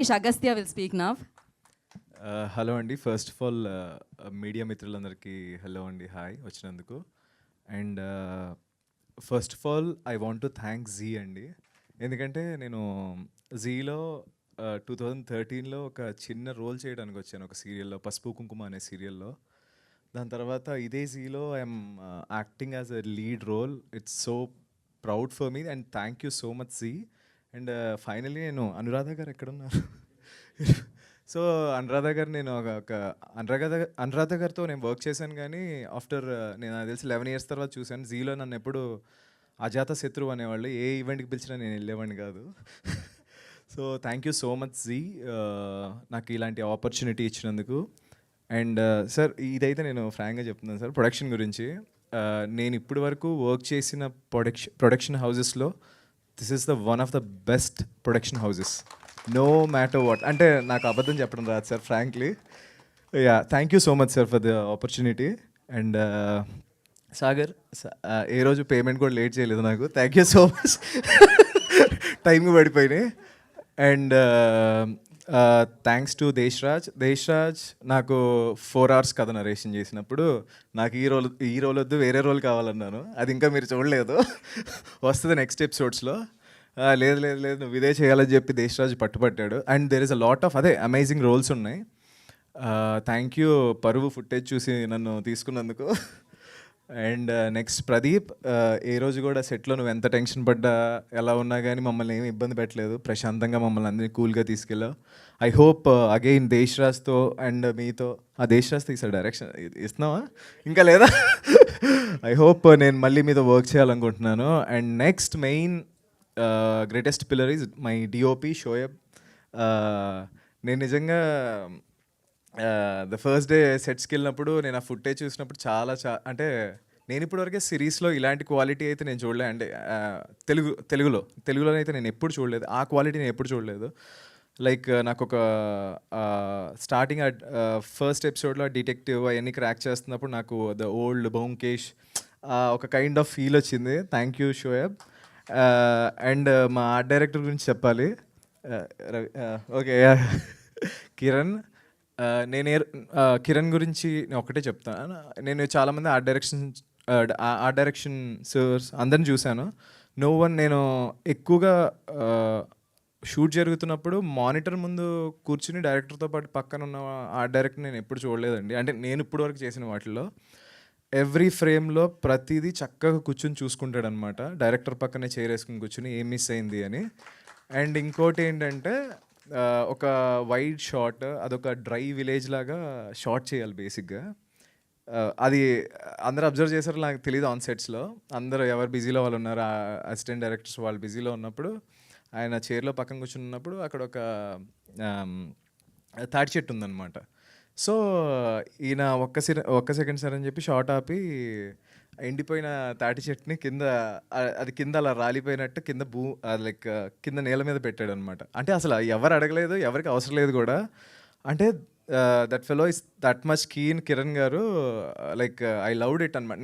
Agastya will speak now. Hello అండి. First of all media మిత్రులందరికీ hello అండి, hi వచ్చినందుకు. And first of all I want to thank Zee అండి. ఎందుకంటే నేను జీలో 2013లో ఒక చిన్న రోల్ చేయడానికి వచ్చాను, ఒక సీరియల్లో, పసుపు కుంకుమ అనే సీరియల్లో. దాని తర్వాత ఇదే జీలో I'm acting as a lead role. It's so proud for me and thank you so much Zee. And finally నేను అనురాధ గారు ఎక్కడున్నారు? సో అనురాధ గారు, నేను ఒక అనురాధ గారితో నేను వర్క్ చేశాను, కానీ ఆఫ్టర్ నేను నాకు తెలిసి 11 years తర్వాత చూశాను. జీలో నన్ను ఎప్పుడు అజాత శత్రువు అనేవాళ్ళు, ఏ ఈవెంట్కి పిలిచినా నేను వెళ్ళేవాడిని కాదు. So thank you so much Zee, నాకు ఇలాంటి ఆపర్చునిటీ ఇచ్చినందుకు. అండ్ సార్, ఇదైతే నేను ఫ్రాంక్గా చెప్తున్నాను సార్, ప్రొడక్షన్ గురించి. నేను ఇప్పటి వరకు వర్క్ చేసిన ప్రొడక్షన్ హౌజెస్లో this is the one of the best production houses, no matter what. అంటే నాకు అబద్ధం చెప్పడం రాదు sir, frankly. Yeah, thank you so much sir for the opportunity. And Sagar, ఏ రోజు పేమెంట్ కూడా లేట్ చేయలేదు నాకు, థ్యాంక్ యూ సో మచ్. టైంకి పడిపోయినాయి. అండ్ థ్యాంక్స్ టు దేశ్రాజ్ నాకు 4 hours కథ నరేషన్ చేసినప్పుడు నాకు ఈ రోల్ వద్దు, వేరే రోల్ కావాలన్నాను. అది ఇంకా మీరు చూడలేదు, వస్తుంది నెక్స్ట్ ఎపిసోడ్స్లో. లేదు లేదు లేదు, నువ్వు ఇదే చేయాలని చెప్పి దేశ్రాజ్ పట్టుపట్టాడు. And there is a lot of amazing roles ఉన్నాయి. థ్యాంక్ యూ పరువు ఫుటేజ్ చూసి నన్ను తీసుకున్నందుకు. అండ్ నెక్స్ట్ ప్రదీప్, ఏ రోజు కూడా సెట్లో నువ్వు ఎంత టెన్షన్ పడ్డా, ఎలా ఉన్నా కానీ మమ్మల్ని ఏమి ఇబ్బంది పెట్టలేదు, ప్రశాంతంగా మమ్మల్ని అందరినీ కూల్గా తీసుకెళ్ళావు. ఐ హోప్ అగైన్ దేశ్రాజ్తో అండ్ మీతో, దేశ్రాజ్తో ఈసారి డైరెక్షన్ ఇస్తున్నావా ఇంకా లేదా? ఐ హోప్ నేను మళ్ళీ మీతో వర్క్ చేయాలనుకుంటున్నాను. And next main greatest pillar is my DOP Shoaib. నేను నిజంగా ద ఫస్ట్ డే సెట్స్కి వెళ్ళినప్పుడు నేను ఆ ఫుటేజ్ చూసినప్పుడు అంటే నేను ఇప్పటివరకే సిరీస్లో ఇలాంటి క్వాలిటీ అయితే నేను చూడలేదు. అంటే తెలుగులో అయితే నేను ఎప్పుడు చూడలేదు, ఆ క్వాలిటీ నేను ఎప్పుడు చూడలేదు. లైక్ నాకు ఒక స్టార్టింగ్ ఫస్ట్ ఎపిసోడ్లో డిటెక్టివ్ అవన్నీ క్రాక్ చేస్తున్నప్పుడు నాకు ద ఓల్డ్ బౌంకేష్ ఒక కైండ్ ఆఫ్ ఫీల్ వచ్చింది. Thank you Shoaib. అండ్ మా ఆర్ట్ డైరెక్టర్ గురించి చెప్పాలి. ఓకే, కిరణ్. కిరణ్ గురించి నేను ఒకటే చెప్తాను. నేను చాలామంది ఆర్ట్ డైరెక్షన్ సర్స్ అందరిని చూశాను. నేను ఎక్కువగా షూట్ జరుగుతున్నప్పుడు మానిటర్ ముందు కూర్చుని డైరెక్టర్తో పాటు పక్కన ఉన్న ఆర్ట్ డైరెక్టర్ నేను ఎప్పుడు చూడలేదండి. అంటే నేను ఇప్పుడు వరకు చేసిన వాటిల్లో ఎవ్రీ ఫ్రేమ్లో ప్రతిదీ చక్కగా కూర్చుని చూసుకుంటాడు అనమాట. డైరెక్టర్ పక్కనే చైర్ వేసుకుని కూర్చుని ఏం మిస్ అయింది అని. అండ్ ఇంకోటి ఏంటంటే, ఒక వైడ్ షాట్, అదొక డ్రై విలేజ్ లాగా షాట్ చేయాలి బేసిక్గా. అది అందరూ అబ్జర్వ్ చేశారో నాకు తెలియదు. ఆన్ సెట్స్లో అందరూ ఎవరు బిజీలో వాళ్ళు ఉన్నారు, అసిస్టెంట్ డైరెక్టర్స్ వాళ్ళు బిజీలో ఉన్నప్పుడు, ఆయన చైర్లో పక్కన కూర్చున్నప్పుడు అక్కడ ఒక తాటి చెట్టు ఉందన్నమాట. సో ఈయన ఒక్క సెకండ్ సార్ అని చెప్పి షార్ట్ ఆపి ఎండిపోయిన తాటి చెట్టుని అది కింద అలా రాలిపోయినట్టు లైక్ కింద నేల మీద పెట్టాడు అనమాట. అంటే అసలు ఎవరు అడగలేదు, ఎవరికి అవసరం లేదు కూడా. అంటే that fellow is that much keen Kiran garu. Like I loved it అనమాట.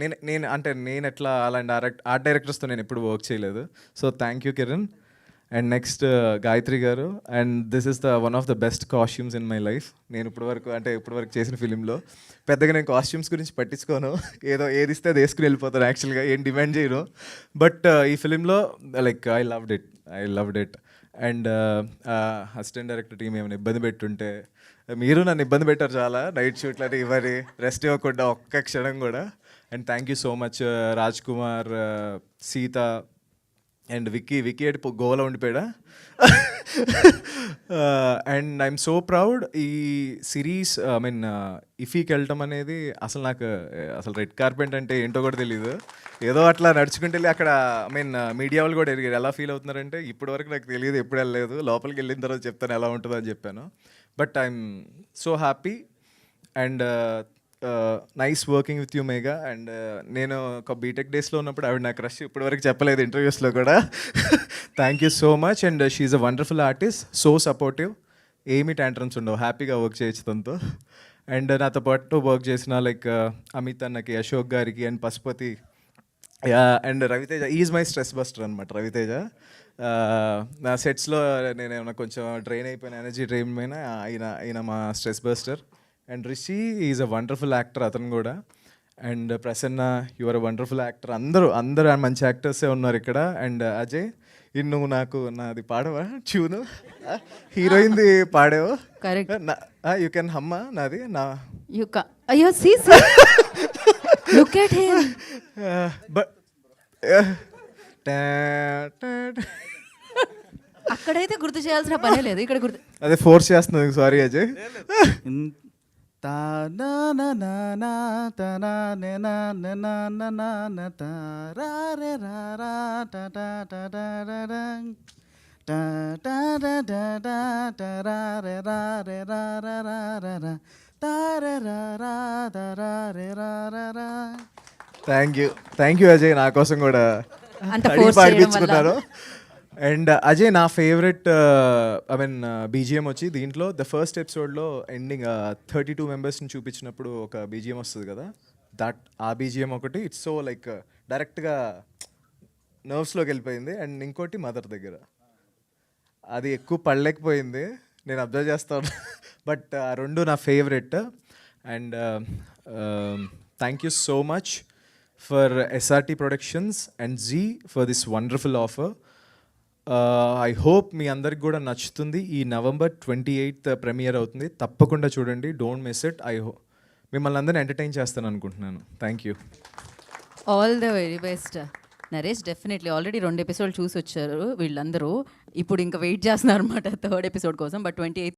నేను ఎట్లా అలాంటి ఆర్ట్ డైరెక్టర్స్తో నేను ఎప్పుడు వర్క్ చేయలేదు. So thank you Kiran. And next Gayathri garu. And this is the one of the best costumes in my life. నేను ఇప్పటివరకు చేసిన ఫిలింలో పెద్దగా నేను కాస్ట్యూమ్స్ గురించి పట్టించుకోను, ఏది ఇస్తే అది వేసుకుని వెళ్ళిపోతాను, యాక్చువల్గా ఏం డిమాండ్ చేయను. బట్ ఈ ఫిలింలో like I loved it. And assistant director team ఏమైనా ఇబ్బంది పెట్టుంటే, మీరు నన్ను ఇబ్బంది పెట్టారు చాలా, నైట్ షూట్లు అని ఇవ్వని రెస్ట్ ఇవ్వకుండా ఒక్క క్షణం కూడా. And thank you so much Raj Kumar, Seetha and Vicky అటు గోవాలో ఉండిపోయాడా. And I'm so proud. ఈ సిరీస్ ఇఫీకి వెళ్ళటం అనేది నాకు అసలు రెడ్ కార్పెట్ అంటే ఏంటో కూడా తెలియదు. ఏదో అట్లా నడుచుకుంటూ వెళ్ళి అక్కడ మీడియా వాళ్ళు కూడా ఎదిగారు. ఎలా ఫీల్ అవుతున్నారంటే, ఇప్పటివరకు నాకు తెలియదు, ఎప్పుడు వెళ్ళలేదు, లోపలికి వెళ్ళిన తర్వాత చెప్తాను ఎలా ఉంటుందో అని చెప్పాను. But I'm so happy and nice working with you Megha. And నేను ఒక బీటెక్ డేస్లో ఉన్నప్పుడు ఆవిడ నాకు క్రష్, ఇప్పటివరకు చెప్పలేదు ఇంటర్వ్యూస్లో కూడా. Thank you so much. And she's a wonderful artist, so supportive, ఏమీ ట్యాంట్రమ్స్ ఉండవు, హ్యాపీగా వర్క్ చేయొచ్చు తనతో. అండ్ నాతో పాటు వర్క్ చేసిన లైక్ అమిత్ అన్నకి, అశోక్ గారికి and Pashupati, and Ravi Teja is my stress buster అనమాట. రవితేజ నా సెట్స్లో నేను ఏమైనా కొంచెం డ్రైన్ అయిపోయిన ఎనర్జీ డ్రైన్ అయినా ఈయన మా stress buster. And Rishi is a wonderful actor అతను కూడా. And Prasanna your wonderful actor. అందరూ మంచి యాక్టర్సే ఉన్నారు ఇక్కడ. అండ్ అజయ్ నువ్వు నాకు నాది పాడవా ట్యూను, హీరోయిన్ది పాడావు కరెక్ట్. యూ కెన్ హమ్మా నాది నా అయ్యో see look at him. But అక్కడైతే గుర్తు చేయాల్సిన పనే లేదు, ఇక్కడ గుర్తు. అదే ఫోర్స్ చేస్తున్నావు, sorry Ajay. Thank you Ajay, నా కోసం కూడా అంత force పాడిపించుకున్నారు. అండ్ అజయ్ నా ఫేవరెట్ ఐ మీన్ బీజిఎం వచ్చి దీంట్లో ద ఫస్ట్ ఎపిసోడ్లో ఎండింగ్ 32 మెంబర్స్ని చూపించినప్పుడు ఒక బీజిఎం వస్తుంది కదా, ఆ బీజిఎం ఒకటి ఇట్స్ సో లైక్ డైరెక్ట్గా నర్వ్స్లోకి వెళ్ళిపోయింది. అండ్ ఇంకోటి మదర్ దగ్గర అది ఎక్కువ పడలేకపోయింది, నేను అబ్జర్వ్ చేస్తాను. బట్ ఆ రెండు నా favourite. And thank you so much for SRT productions and Zee for this wonderful offer. I hope మీ అందరికి కూడా నచ్చుతుంది. ఈ November 28th ప్రీమియర్ అవుతుంది, తప్పకుండా చూడండి, డోంట్ మిస్ ఇట్. మిమ్మల్ని అందరిని ఎంటర్టైన్ చేస్తాను అనుకుంటున్నాను. Thank you. All the very best Naresh. Definitely already 2 episode చూసి వచ్చారు వీళ్ళందరూ, ఇప్పుడు ఇంకా వెయిట్ చేస్తున్నారు అనమాట 3rd ఎపిసోడ్ కోసం. బట్ 28